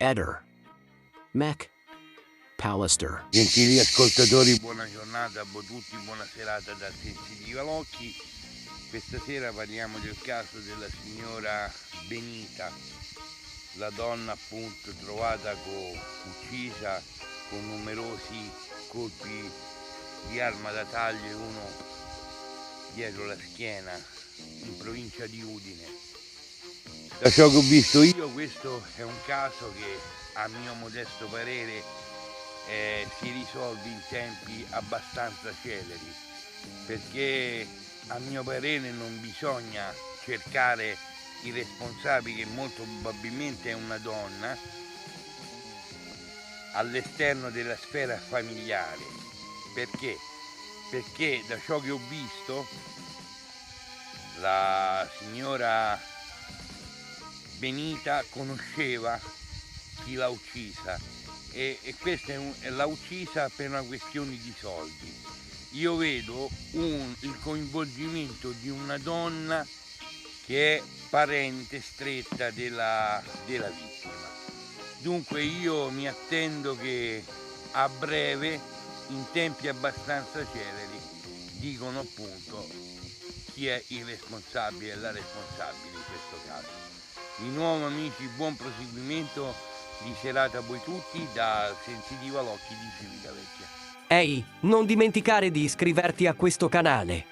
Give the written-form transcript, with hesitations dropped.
Eder. Mac. Pallister. Gentili ascoltatori, buona giornata a voi tutti, buona serata da Sensitiva Locchi. Questa sera parliamo del caso della signora Benita, la donna appunto trovata uccisa con numerosi colpi di arma da taglio e uno dietro la schiena in provincia di Udine. Da ciò che ho visto io, questo è un caso che a mio modesto parere si risolve in tempi abbastanza celeri, perché a mio parere non bisogna cercare i responsabili, che molto probabilmente è una donna, all'esterno della sfera familiare. Perché? Perché da ciò che ho visto la signora Benita conosceva chi l'ha uccisa e questa l'ha uccisa per una questione di soldi. Io vedo il coinvolgimento di una donna che è parente stretta della vittima. Dunque io mi attendo che a breve, in tempi abbastanza celeri, dicono appunto chi è il responsabile e la responsabile in questo caso. Di nuovo amici, buon proseguimento di serata a voi tutti da Sensitiva Locchi di Civitavecchia. Ehi, non dimenticare di iscriverti a questo canale.